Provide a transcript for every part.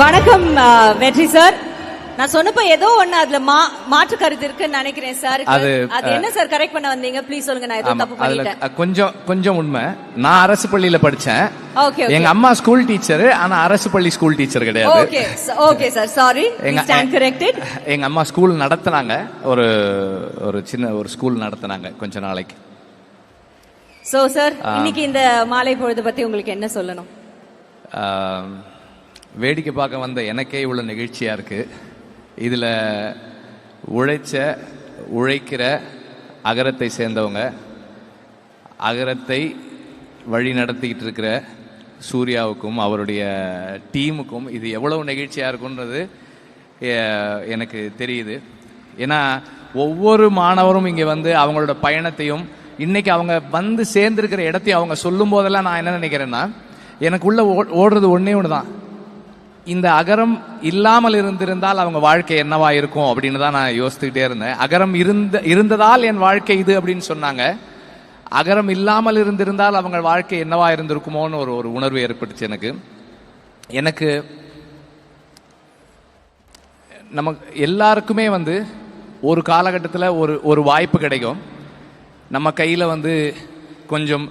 வணக்கம் வெற்றி சார். நான் சொன்னப்ப ஏதோ ஒண்ணு அதுல மாற்று கருத்து இருக்குன்னு நினைக்கிறேன் சார். அது என்ன சார் கரெக்ட் பண்ண வந்தீங்க? ப்ளீஸ் சொல்லுங்க. நான் ஏதோ தப்பு பண்ணிட்டேன். கொஞ்சம் உண்மை. நான் அரசு பள்ளியில படிச்சேன். எங்க அம்மா ஸ்கூல் டீச்சர். ஆனா அரசு பள்ளி ஸ்கூல் டீச்சர் கிடையாது. Okay sir, sorry. Stand corrected. எங்க அம்மா ஸ்கூல் நடத்துனாங்க. ஒரு சின்ன ஒரு ஸ்கூல் நடத்துனாங்க கொஞ்ச நாளைக்கு. சோ சார், இன்னைக்கு இந்த மாலை பொழுது பத்தி உங்களுக்கு என்ன சொல்லணும்? வேடிக்கை பார்க்க வந்த எனக்கே இவ்வளோ நிகழ்ச்சியா இருக்கு. இதுல உழைக்கிற அகரத்தை சேர்ந்தவங்க, அகரத்தை வழி நடத்திக்கிட்டு இருக்கிற சூர்யாவுக்கும் அவருடைய டீமுக்கும் இது எவ்வளவு நிகழ்ச்சியா இருக்குன்றது எனக்கு தெரியுது. ஏன்னா ஒவ்வொரு மாணவரும் இங்கே வந்து அவங்களோட பயணத்தையும் இன்னைக்கு அவங்க வந்து சேர்ந்திருக்கிற இடத்தையும் அவங்க சொல்லும் போதெல்லாம் நான் என்ன நினைக்கிறேன்னா, எனக்குள்ள ஓடுறது ஒன்னே ஒண்ணுதான், இந்த அகரம் இல்லாமல் இருந்திருந்தால் அவங்க வாழ்க்கை என்னவா இருக்கும் அப்படின்னு தான் நான் யோசித்துக்கிட்டே இருந்தேன். அகரம் இருந்ததால் என் வாழ்க்கை இது அப்படின்னு சொன்னாங்க. அகரம் இல்லாமல் இருந்திருந்தால் அவங்க வாழ்க்கை என்னவா இருந்திருக்குமோன்னு ஒரு உணர்வு ஏற்பட்டுச்சு எனக்கு. நமக்கு எல்லாருக்குமே வந்து ஒரு காலகட்டத்தில் ஒரு வாய்ப்பு கிடைக்கும். நம்ம கையில் வந்து கொஞ்சம்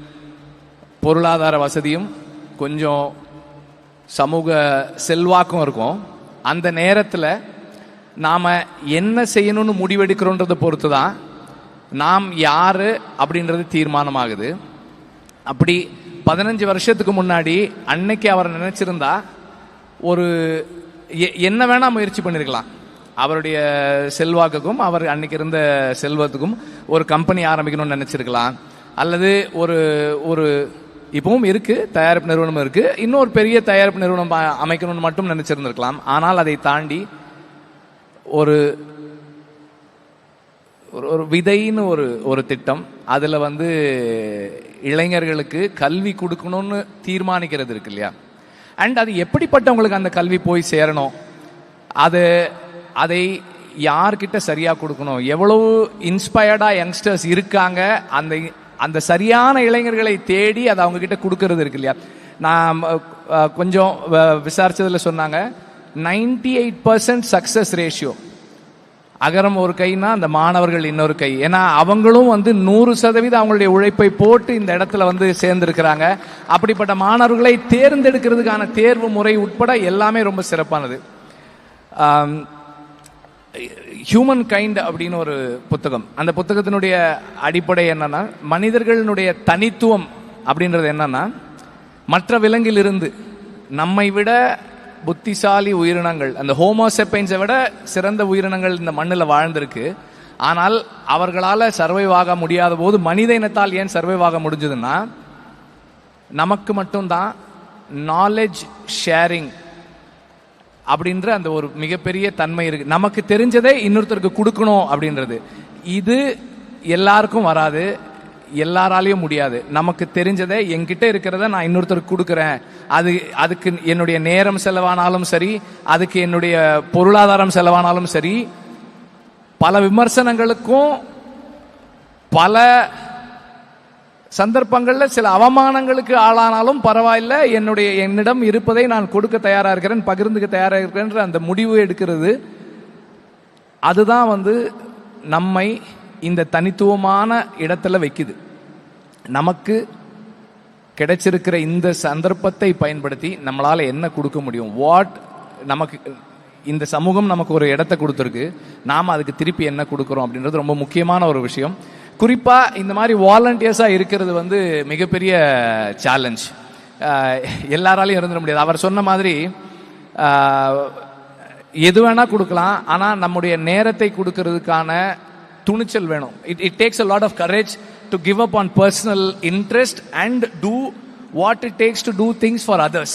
பொருளாதார வசதியும் கொஞ்சம் சமூக செல்வாக்கும் இருக்கும். அந்த நேரத்தில் நாம் என்ன செய்யணும்னு முடிவெடுக்கிறோன்றதை பொறுத்து தான் நாம் யாரு அப்படின்றது தீர்மானமாகுது. அப்படி 15 வருஷத்துக்கு முன்னாடி அன்னைக்கு அவர் நினைச்சிருந்தா என்ன வேணா முயற்சி பண்ணிருக்கலாம். அவருடைய செல்வாக்குக்கும் அவர் அன்னைக்கு இருந்த செல்வத்துக்கும் ஒரு கம்பெனி ஆரம்பிக்கணும்னு நினைச்சிருக்கலாம். அல்லது ஒரு இப்பவும் இருக்கு, தயாரிப்பு நிறுவனம் இருக்கு, இன்னொரு பெரிய தயாரிப்பு நிறுவனம் அமைக்கணும்னு மட்டும் நினைச்சிருந்திருக்கலாம். ஆனால் அதை தாண்டி ஒரு விதைன்னு ஒரு திட்டம், அதுல வந்து இளைஞர்களுக்கு கல்வி கொடுக்கணும்னு தீர்மானிக்கிறது இருக்கு இல்லையா. அண்ட் அது எப்படிப்பட்டவங்களுக்கு அந்த கல்வி போய் சேரணும், அதை யார்கிட்ட சரியா கொடுக்கணும், எவ்வளவு இன்ஸ்பயர்டா யங்ஸ்டர்ஸ் இருக்காங்க, அந்த சரியான இளைஞர்களை தேடி அதை அவங்க கிட்ட கொடுக்கறது இருக்கு இல்லையா. நான் கொஞ்சம் விசாரிச்சதுல சொன்னாங்க 98% சக்சஸ் ரேஷியோ. அகரம் ஒரு கைனா அந்த மாணவர்கள் இன்னொரு கை. ஏன்னா அவங்களும் வந்து 100% அவங்களுடைய உழைப்பை போட்டு இந்த இடத்துல வந்து சேர்ந்திருக்கிறாங்க. அப்படிப்பட்ட மாணவர்களை தேர்ந்தெடுக்கிறதுக்கான தேர்வு முறை உட்பட எல்லாமே ரொம்ப சிறப்பானது. ஹியூமன் கைண்ட் அப்படின்னு ஒரு புத்தகம். அந்த புத்தகத்தினுடைய அடிப்படை என்னன்னா, மனிதர்களுடைய தனித்துவம் அப்படின்றது என்னன்னா, மற்ற விலங்கில் இருந்து நம்மை விட புத்திசாலி உயிரினங்கள், அந்த ஹோமோசெப்பைன்ஸை விட சிறந்த உயிரினங்கள் இந்த மண்ணில் வாழ்ந்திருக்கு. ஆனால் அவர்களால் சர்வைவ் ஆக முடியாத போது மனித இனத்தால் ஏன் சர்வைவ் ஆக முடிஞ்சதுன்னா, நமக்கு மட்டும்தான் நாலேஜ் ஷேரிங் அப்படின்ற அந்த ஒரு மிகப்பெரிய தன்மை இருக்கு. நமக்கு தெரிஞ்சதை இன்னொருத்தருக்கு கொடுக்கணும் அப்படின்றது. இது எல்லாருக்கும் வராது, எல்லாராலையும் முடியாது. நமக்கு தெரிஞ்சதை என்கிட்ட இருக்கிறத நான் இன்னொருத்தருக்கு கொடுக்குறேன். அதுக்கு என்னுடைய நேரம் செலவானாலும் சரி, அதுக்கு என்னுடைய பொருளாதாரம் செலவானாலும் சரி, பல விமர்சனங்களுக்கும் பல சந்தர்ப்பங்கள்ல சில அவமானங்களுக்கு ஆளானாலும் பரவாயில்ல, என்னிடம் இருப்பதை நான் கொடுக்க தயாரா இருக்கிறேன், பகிர்ந்துக்க தயாரா இருக்கிறேன் அந்த முடிவு எடுக்கிறது. அதுதான் வந்து நம்மை இந்த தனித்துவமான இடத்துல வைக்குது. நமக்கு கிடைச்சிருக்கிற இந்த சந்தர்ப்பத்தை பயன்படுத்தி நம்மளால என்ன கொடுக்க முடியும், நமக்கு இந்த சமூகம் நமக்கு ஒரு இடத்தை கொடுத்துருக்கு, நாம அதுக்கு திருப்பி என்ன கொடுக்கிறோம் அப்படின்றது ரொம்ப முக்கியமான ஒரு விஷயம். குறிப்பா இந்த மாதிரி வாலண்டியர்ஸா இருக்கிறது வந்து மிகப்பெரிய சேலஞ்ச். எல்லாராலையும் இருந்துட முடியாது. அவர் சொன்ன மாதிரி எது வேணா கொடுக்கலாம், ஆனா நம்முடைய நேரத்தை கொடுக்கறதுக்கான துணிச்சல் வேணும். It takes a lot of courage to give up on personal interest and do what it takes to do things for others.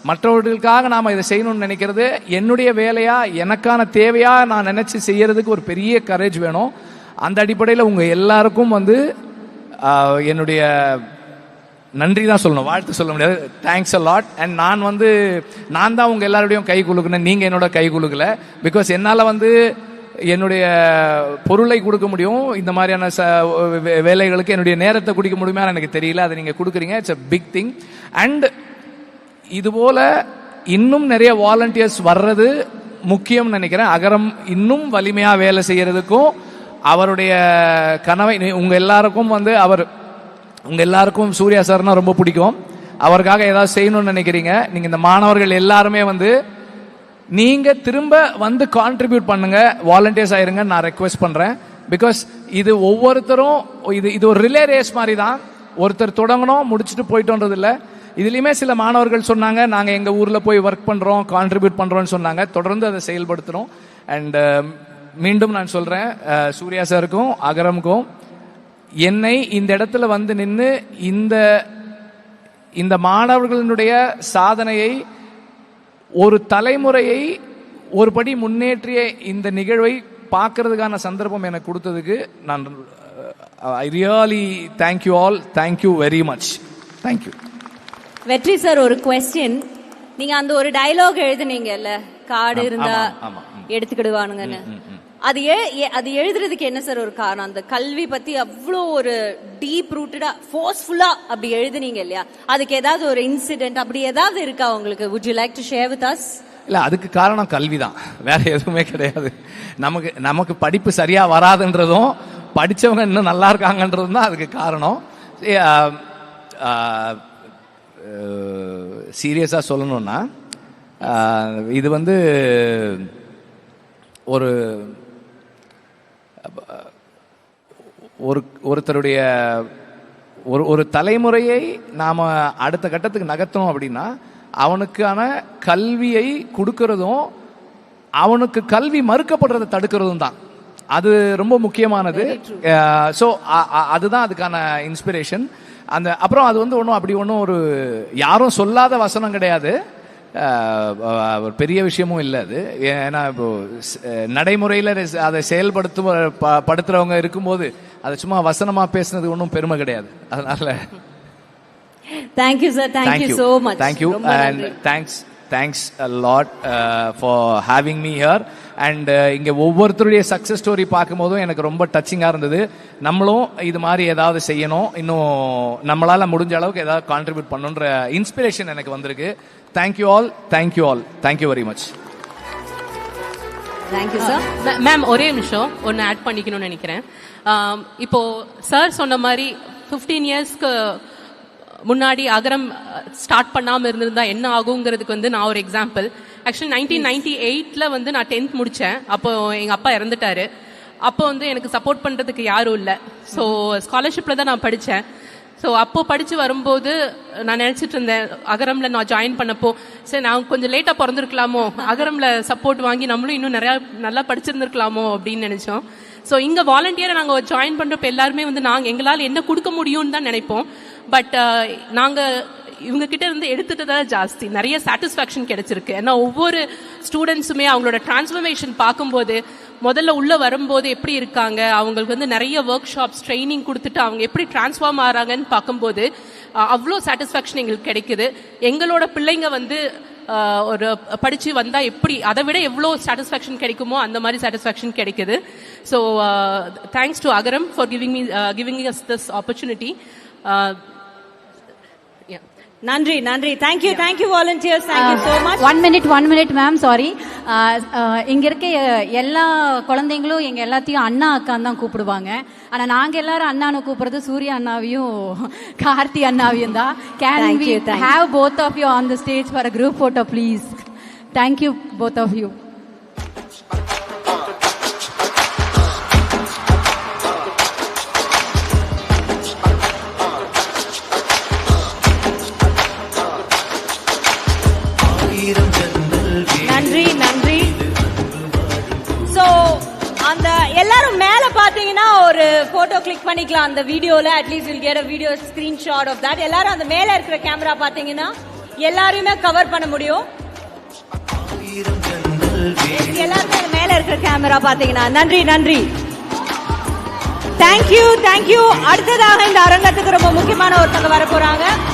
மற்றவர்களுக்காக நாம இதை செய்யணும்னு நினைக்கிறது என்னுடைய வேலையா, எனக்கான தேவையா நான் நினைச்சு செய்யறதுக்கு ஒரு பெரிய கரேஜ் வேணும். அந்த அடிப்படையில் உங்க எல்லாருக்கும் வந்து என்னுடைய நன்றி தான் சொல்லணும், வாழ்த்து சொல்ல முடியாது. Thanks a lot. அண்ட் நான் தான் உங்க எல்லாருடையும் கை குலுக்குனேன், நீங்க என்னோட கை குலுக்கல. பிகாஸ் என்னால வந்து என்னுடைய பொருளை கொடுக்க முடியும், இந்த மாதிரியான வேலைகளுக்கு என்னுடைய நேரத்தை குடிக்க முடியுமா எனக்கு தெரியல. அதை நீங்க கொடுக்குறீங்க, it's a big thing. And இதுபோல இன்னும் நிறைய வாலண்டியர்ஸ் வர்றது முக்கியம் நினைக்கிறேன். அகரம் இன்னும் வலிமையா வேலை செய்யறதுக்கும் அவருடைய கனவை உங்க எல்லாருக்கும் உங்க எல்லாருக்கும் சூர்யா சார்னா ரொம்ப பிடிக்கும். அவருக்காக ஏதாவது செய்யணும்னு நினைக்கிறீங்க. நீங்க இந்த மாணவர்கள் எல்லாருமே நீங்க திரும்ப கான்ட்ரிபியூட் பண்ணுங்க, வாலண்டியர்ஸ் ஆயிருங்க நான் ரெக்வெஸ்ட் பண்றேன். பிகாஸ் இது ஒவ்வொருத்தரும் இது ஒரு ரிலே ரேஸ் மாதிரி தான். ஒருத்தர் தொடங்கணும் முடிச்சுட்டு போயிட்டோன்றது இல்லை. இதுலயுமே சில மாணவர்கள் சொன்னாங்க நாங்க எங்க ஊர்ல போய் ஒர்க் பண்றோம், கான்ட்ரிபியூட் பண்றோம்னு சொன்னாங்க. தொடர்ந்து அதை செயல்படுத்துறோம். அண்ட் மீண்டும் நான் சொல்றேன், சூர்யா சாருக்கும் அகரமுக்கும் என்னை இந்த இடத்துல நின்று இந்த மாணவர்களுடைய சாதனையை ஒரு தலைமுறையை ஒரு படி முன்னேற்றிய இந்த நிகழ்வை பார்க்கறதுக்கான சந்தர்ப்பம் எனக்கு கொடுத்ததுக்கு நான் I really thank you all, thank you very much, thank you. வெற்றி சார், ஒரு குவெஸ்டின். நீங்க அந்த ஒரு டயலாக் எழுதுனீங்கல்ல, காடு இருந்தா எடுத்துக்கிடுவானுங்கன்னு, அது எழுதுறதுக்கு என்ன சார் ஒரு காரணம்? அந்த கல்வி பத்தி அவ்வளோ ஒரு டீப் ரூட்டடா ஃபோர்ஸ்ஃபுல்லா அப்படி எழுதுனீங்க இல்லையா, அதுக்கு ஏதாவது ஒரு இன்சிடென்ட் அப்படி ஏதாவது இருக்கா உங்களுக்கு? would you like to share with us? இல்ல, அதுக்கு காரணம் கல்வி தான், வேற எதுவுமே கிடையாது. நமக்கு படிப்பு சரியா வராதுன்றதும் படிச்சவங்க இன்னும் நல்லா இருக்காங்கன்றதும் தான் அதுக்கு காரணம். சீரியஸா சொல்லணும்னா இது ஒருத்தருடைய ஒரு தலைமுறையை நாம அடுத்த கட்டத்துக்கு நகர்த்தணும் அப்படின்னா அவனுக்கான கல்வியை கொடுக்கறதும் அவனுக்கு கல்வி மறுக்கப்படுறதை தடுக்கிறதும் தான். அது ரொம்ப முக்கியமானது. ஸோ அதுதான் அதுக்கான இன்ஸ்பிரேஷன். அப்புறம் அது ஒன்றும் ஒரு யாரும் சொல்லாத வசனம் கிடையாது, ஒரு பெரிய விஷயமும் இல்லை அது. ஏன்னா இப்போ நடைமுறையில் அதை படுத்துறவங்க இருக்கும்போது அதை சும்மா வசனமா பேசுனது ஒன்றும் பெருமை கிடையாது. அதனால thank you sir, thank you so much. Thank you and thanks a lot for having me here. And இங்க ஒவ்வொருத்தருடைய சக்சஸ் ஸ்டோரி பார்க்கும் போதும் எனக்கு ரொம்ப டச்சிங்கா இருந்தது. நம்மளும் இது மாதிரி ஏதாவது செய்யணும், இன்னும் நம்மளால முடிஞ்ச அளவுக்கு ஏதாவது கான்ட்ரிபியூட் பண்ணுன்ற இன்ஸ்பிரேஷன் எனக்கு வந்திருக்கு. Thank you all, thank you all, thank you very much. Thank you sir. Ma'am, ஒரே நிமிஷம் ஒன்னு ஆட் பண்ணிக்கணும்னு நினைக்கிறேன். இப்போ சார் சொன்ன மாதிரி 15 இயர்ஸ்க்கு முன்னாடி அகரம் ஸ்டார்ட் பண்ணாம இருந்திருந்தா என்ன ஆகுங்கிறதுக்கு நான் ஒரு எக்ஸாம்பிள். ஆக்சுவலி 1998ல நான் 10th முடிச்சேன். அப்போ எங்க அப்பா இறந்துட்டாரு. அப்போ எனக்கு சப்போர்ட் பண்றதுக்கு யாரும் இல்லை. ஸோ ஸ்காலர்ஷிப்ல தான் நான் படித்தேன். ஸோ அப்போ படிச்சு வரும்போது நான் நினைச்சிட்டு இருந்தேன், அகரம்ல நான் ஜாயின் பண்ணப்போ சரி நான் கொஞ்சம் லேட்டா பிறந்திருக்கலாமோ, அகரம்ல சப்போர்ட் வாங்கி நம்மளும் இன்னும் நிறைய நல்லா படிச்சிருந்திருக்கலாமோ அப்படின்னு நினைச்சோம். ஸோ இங்க வாலண்டியரை நாங்கள் ஜாயின் பண்றப்ப எல்லாருமே நாங்கள் எங்களால் என்ன கொடுக்க முடியும்னு தான் நினைப்போம். பட் நாங்கள் இவங்க கிட்ட இருந்து எடுத்துட்டு தான் ஜாஸ்தி நிறைய சாட்டிஸ்ஃபேக்ஷன் கிடைச்சிருக்கு. ஏன்னா ஒவ்வொரு ஸ்டூடெண்ட்ஸுமே அவங்களோட டிரான்ஸ்ஃபர்மேஷன் பார்க்கும்போது முதல்ல உள்ள வரும்போது எப்படி இருக்காங்க, அவங்களுக்கு நிறைய ஒர்க் ஷாப்ஸ் ட்ரைனிங் கொடுத்துட்டு அவங்க எப்படி டிரான்ஸ்ஃபார்ம் ஆறாங்கன்னு பார்க்கும்போது அவ்வளோ சாட்டிஸ்ஃபேக்ஷன் எங்களுக்கு கிடைக்குது. எங்களோட பிள்ளைங்க ஒரு படிச்சு வந்தா எப்படி அதை விட எவ்வளோ சாட்டிஸ்ஃபேக்ஷன் கிடைக்குமோ அந்த மாதிரி சாட்டிஸ்ஃபேக்ஷன் கிடைக்குது. So thanks to Agaram for giving us this opportunity. நன்றி நன்றி. Thank you thank you volunteers, thank you so much. 1 minute ma'am, sorry. இங்க இருக்க எல்லா குழந்தைங்களும் எங்க எல்லாத்தையும் அண்ணா அக்கான்னு தான் கூப்பிடுவாங்க. ஆனா நாங்க எல்லாரும் அண்ணான்னு கூப்பிடுறது சூர்யா அண்ணாவையும் கார்த்தி அண்ணாவையும் தான். Can we have both of you on the stage for a group photo please? Thank you both of you. நன்றி நன்றி. சோ அந்த எல்லாரும் மேல பாத்தீங்கன்னா ஒரு போட்டோ கிளிக் பண்ணிக்கலாம் அந்த வீடியோல. At least will get a video screenshot of that. எல்லாரும் அந்த மேல இருக்கிற கேமரா பாத்தீங்கன்னா எல்லாரையுமே கவர் பண்ண முடியும். எல்லாருமே மேல இருக்கிற கேமரா பாத்தீங்கன்னா நன்றி நன்றி. Thank you thank you. அடுத்ததாக இந்த அரங்கத்துக்கு ரொம்ப முக்கியமான ஒருத்தங்க வர போறாங்க.